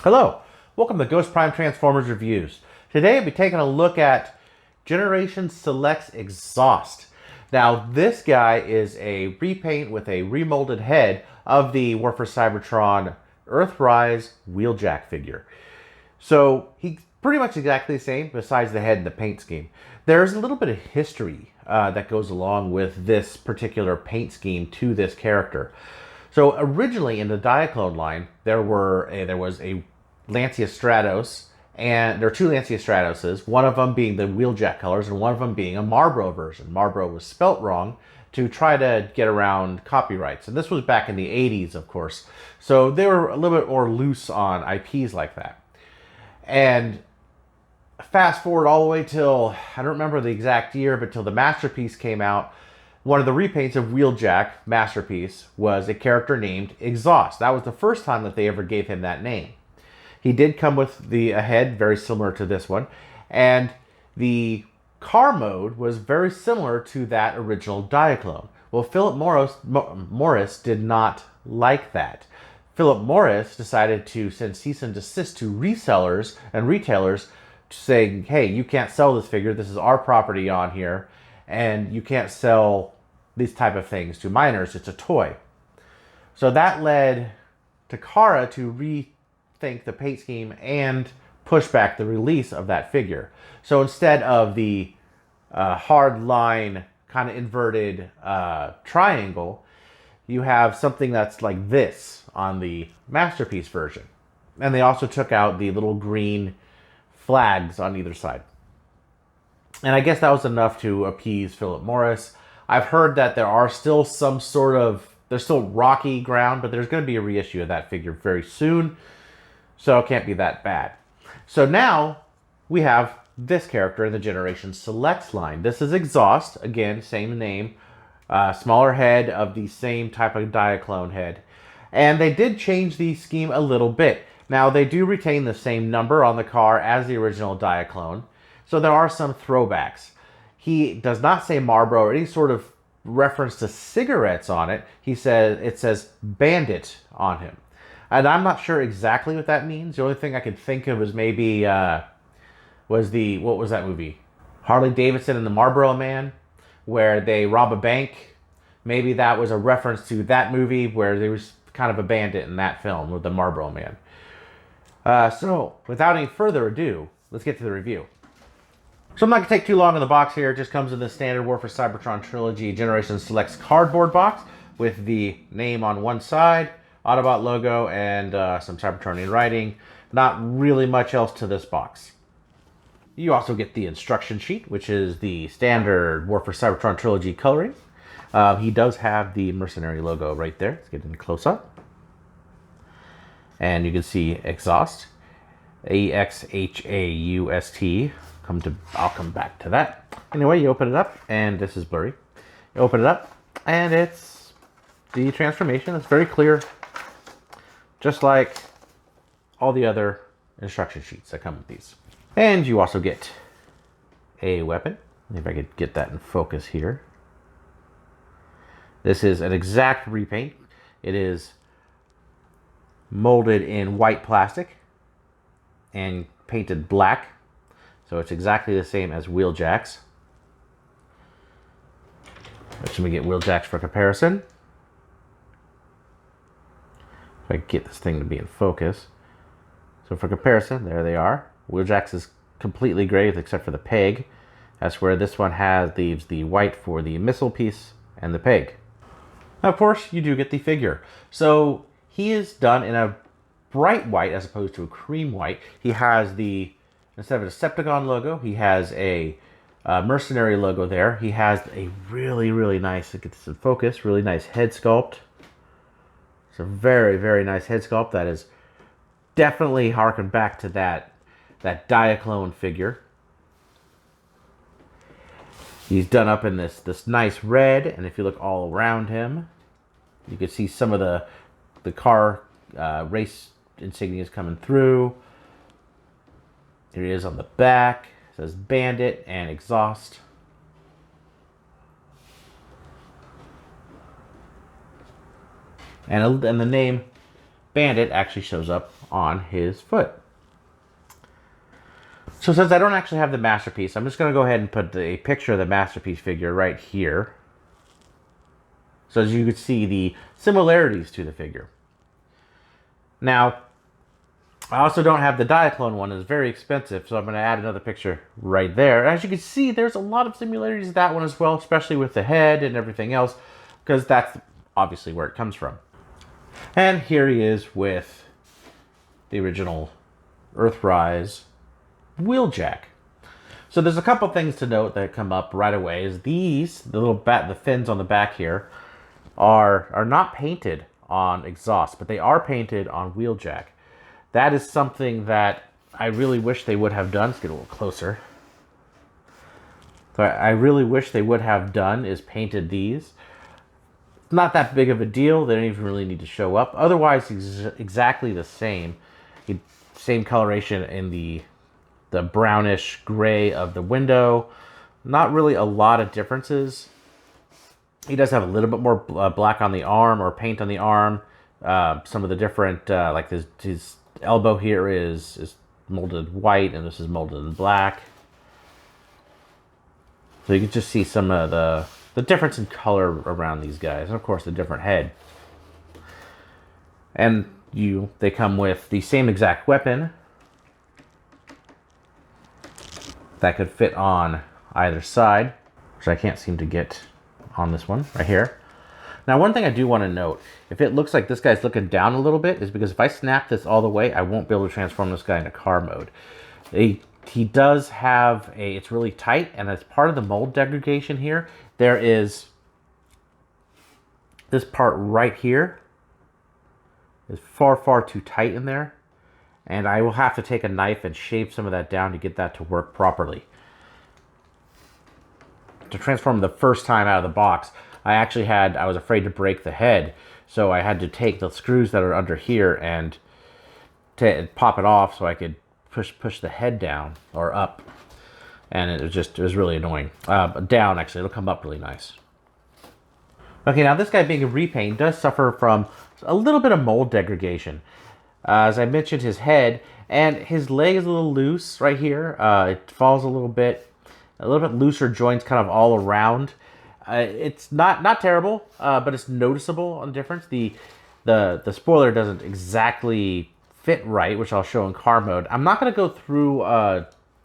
Hello, welcome to Ghost Prime Transformers Reviews. Today I'll be taking a look at Generation Select's Exhaust. Now this guy is a repaint with a remolded head of the War for Cybertron Earthrise Wheeljack figure. So he's pretty much exactly the same besides the head and the paint scheme. There's a little bit of history that goes along with this particular paint scheme to this character. So originally in the Diaclone line, there was a Lancia Stratos, and there are two Lancia Stratoses, one of them being the Wheeljack colors and one of them being a Marlboro version. Marlboro was spelt wrong to try to get around copyrights. And this was back in the 80s, of course. So they were a little bit more loose on IPs like that. And fast forward all the way till, I don't remember the exact year, but till the Masterpiece came out, one of the repaints of Wheeljack Masterpiece was a character named Exhaust. That was the first time that they ever gave him that name. He did come with a head very similar to this one, and the car mode was very similar to that original Diaclone. Well, Philip Morris did not like that. Philip Morris decided to send cease and desist to resellers and retailers saying, hey, you can't sell this figure, this is our property on here, and you can't sell these type of things to minors, it's a toy. So that led Takara to rethink the paint scheme and push back the release of that figure. So instead of the hard line, kind of inverted triangle, you have something that's like this on the Masterpiece version. And they also took out the little green flags on either side. And I guess that was enough to appease Philip Morris. I've heard that there are still there's still rocky ground, but there's going to be a reissue of that figure very soon. So it can't be that bad. So now we have this character in the Generation Selects line. This is Exhaust, again, same name, smaller head of the same type of Diaclone head. And they did change the scheme a little bit. Now they do retain the same number on the car as the original Diaclone. So there are some throwbacks. He does not say Marlboro or any sort of reference to cigarettes on it. It says Bandit on him. And I'm not sure exactly what that means. The only thing I could think of is maybe, what was that movie? Harley Davidson and the Marlboro Man, where they rob a bank. Maybe that was a reference to that movie where there was kind of a bandit in that film with the Marlboro Man. So, without any further ado, let's get to the review. So I'm not going to take too long in the box here. It just comes in the standard War for Cybertron Trilogy Generation Selects cardboard box with the name on one side, Autobot logo, and some Cybertronian writing. Not really much else to this box. You also get the instruction sheet, which is the standard War for Cybertron Trilogy coloring. He does have the Mercenary logo right there. Let's get in close up. And you can see Exhaust. EXHAUST. I'll come back to that. Anyway, you open it up, and this is blurry. You open it up, and it's the transformation. It's very clear, just like all the other instruction sheets that come with these. And you also get a weapon. If I could get that in focus here. This is an exact repaint. It is molded in white plastic and painted black. So it's exactly the same as Wheeljack's. Let me get Wheeljack's for comparison. If I can get this thing to be in focus. So for comparison, there they are. Wheeljack's is completely gray except for the peg. That's where this one leaves the white for the missile piece and the peg. Now, of course, you do get the figure. So he is done in a bright white as opposed to a cream white. He has instead of a Decepticon logo, he has a Mercenary logo there. He has a really, really nice, get this in focus, really nice head sculpt. It's a very, very nice head sculpt that is definitely harkened back to that Diaclone figure. He's done up in this nice red, and if you look all around him, you can see some of the car race insignias coming through. Here it is on the back. It says Bandit and Exhaust. And the name Bandit actually shows up on his foot. So since I don't actually have the Masterpiece, I'm just going to go ahead and put a picture of the Masterpiece figure right here. So as you can see the similarities to the figure. Now, I also don't have the Diaclone one. It's very expensive, so I'm going to add another picture right there. As you can see, there's a lot of similarities to that one as well, especially with the head and everything else, because that's obviously where it comes from. And here he is with the original Earthrise Wheeljack. So there's a couple things to note that come up right away. Is these, the fins on the back here, are not painted on exhaust, but they are painted on Wheeljack. That is something that I really wish they would have done. Let's get a little closer. So I really wish they would have done is painted these. Not that big of a deal. They don't even really need to show up. Otherwise, exactly the same. Same coloration in the brownish gray of the window. Not really a lot of differences. He does have a little bit more black on the arm, or paint on the arm. Some of the different, like his elbow here is molded white, and this is molded in black. So you can just see some of the difference in color around these guys, and of course the different head. And they come with the same exact weapon that could fit on either side, which I can't seem to get on this one right here. Now, one thing I do want to note, if it looks like this guy's looking down a little bit, is because if I snap this all the way, I won't be able to transform this guy into car mode. He does have it's really tight, and as part of the mold degradation here, there is this part right here is far, far too tight in there. And I will have to take a knife and shave some of that down to get that to work properly. To transform the first time out of the box, I was afraid to break the head, so I had to take the screws that are under here and pop it off so I could push the head down or up, and it was really annoying. Down, actually, it'll come up really nice. Okay, now this guy being a repaint does suffer from a little bit of mold degradation. As I mentioned, his head and his leg is a little loose right here. It falls a little bit looser joints kind of all around. It's not terrible, but it's noticeable on the difference. The spoiler doesn't exactly fit right, which I'll show in car mode. I'm not going to go through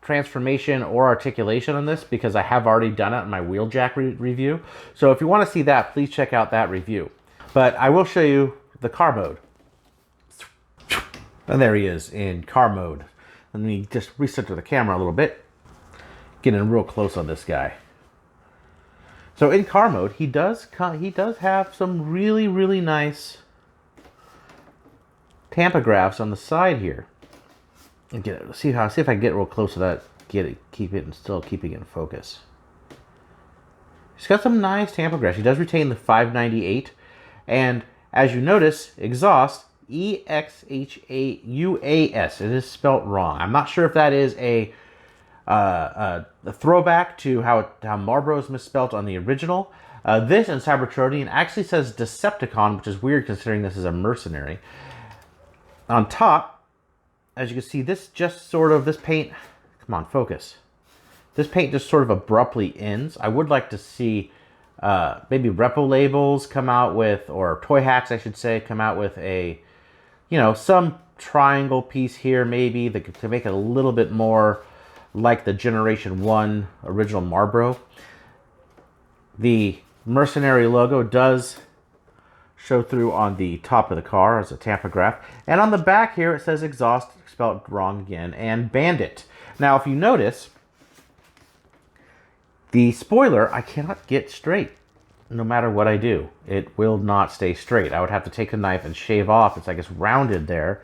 transformation or articulation on this because I have already done it in my Wheeljack review. So if you want to see that, please check out that review. But I will show you the car mode. And there he is in car mode. Let me just recenter the camera a little bit. Getting real close on this guy. So in car mode, he does have some really, really nice tampagraphs on the side here. See if I can get real close to that. Keep it and still keeping it in focus. He's got some nice tampagraphs. He does retain the 598, and as you notice, exhaust EXHAUAS. It is spelt wrong. I'm not sure if that is a throwback to how Marlboro is misspelled on the original. This in Cybertronian actually says Decepticon, which is weird considering this is a mercenary. On top, as you can see, this paint, come on, focus. This paint just sort of abruptly ends. I would like to see maybe Repo Labels come out with, or Toy Hacks, I should say, come out with some triangle piece here maybe that to make it a little bit more like the Generation 1 original Marlboro. The Mercenary logo does show through on the top of the car as a tampograph. And on the back here it says exhaust, spelled wrong again, and Bandit. Now if you notice, the spoiler I cannot get straight. No matter what I do, it will not stay straight. I would have to take a knife and shave off. It's like it's rounded there,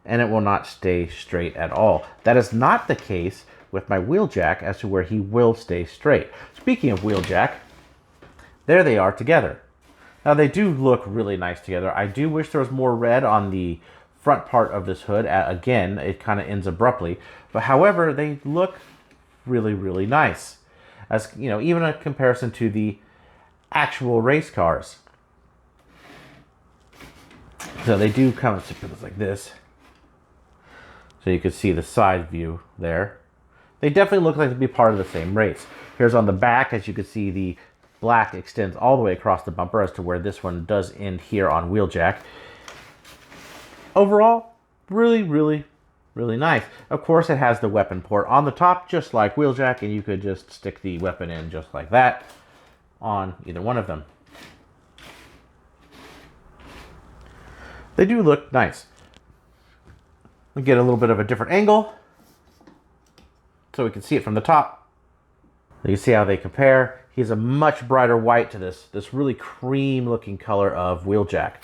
and it will not stay straight at all. That is not the case with my Wheeljack as to where he will stay straight. Speaking of Wheeljack, there they are together. Now they do look really nice together. I do wish there was more red on the front part of this hood. Again, it kind of ends abruptly. But however, they look really, really nice. As you know, even a comparison to the actual race cars. So they do come with like this. So you can see the side view there. They definitely look like to be part of the same race. Here's on the back, as you can see, the black extends all the way across the bumper as to where this one does end here on Wheeljack. Overall, really, really, really nice. Of course, it has the weapon port on the top, just like Wheeljack, and you could just stick the weapon in just like that on either one of them. They do look nice. We get a little bit of a different angle so we can see it from the top. You can see how they compare. He's a much brighter white to this really cream looking color of Wheeljack.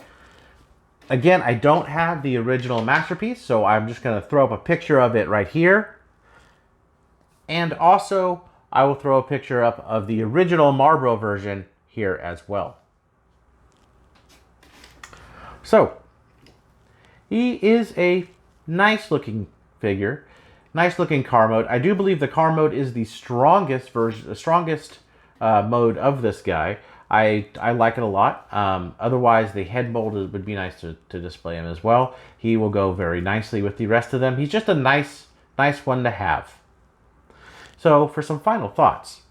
Again, I don't have the original Masterpiece, so I'm just going to throw up a picture of it right here. And also, I will throw a picture up of the original Marlboro version here as well. So, he is a nice looking figure, nice looking car mode. I do believe the car mode is the strongest version, the strongest mode of this guy. I like it a lot. Otherwise, the head mold would be nice to display him as well. He will go very nicely with the rest of them. He's just a nice one to have. So for some final thoughts.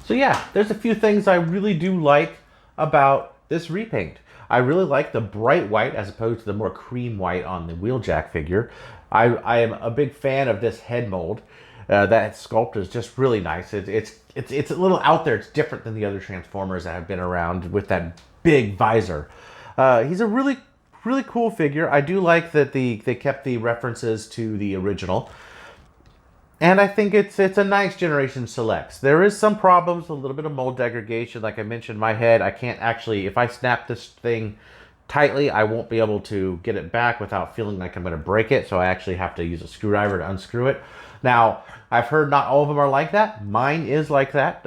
So yeah, there's a few things I really do like about this repaint. I really like the bright white as opposed to the more cream white on the Wheeljack figure. I am a big fan of this head mold. That sculpt is just really nice. It's a little out there. It's different than the other Transformers that have been around with that big visor. He's a really cool figure. I do like that they kept the references to the original. And I think it's a nice Generation Selects. There is some problems, a little bit of mold degradation. Like I mentioned, my head, I can't actually, if I snap this thing tightly, I won't be able to get it back without feeling like I'm going to break it. So I actually have to use a screwdriver to unscrew it. Now, I've heard not all of them are like that. Mine is like that.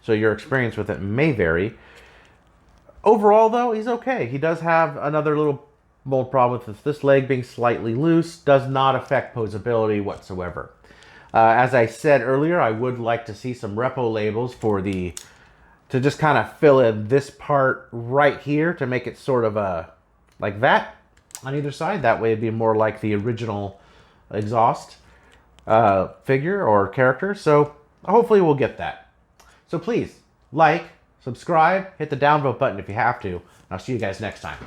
So your experience with it may vary. Overall, though, he's okay. He does have another little mold problem with this leg being slightly loose. Does not affect posability whatsoever. As I said earlier, I would like to see some repo labels to just kind of fill in this part right here to make it sort of like that on either side. That way it'd be more like the original exhaust figure or character. So hopefully we'll get that. So please like, subscribe, hit the downvote button if you have to. And I'll see you guys next time.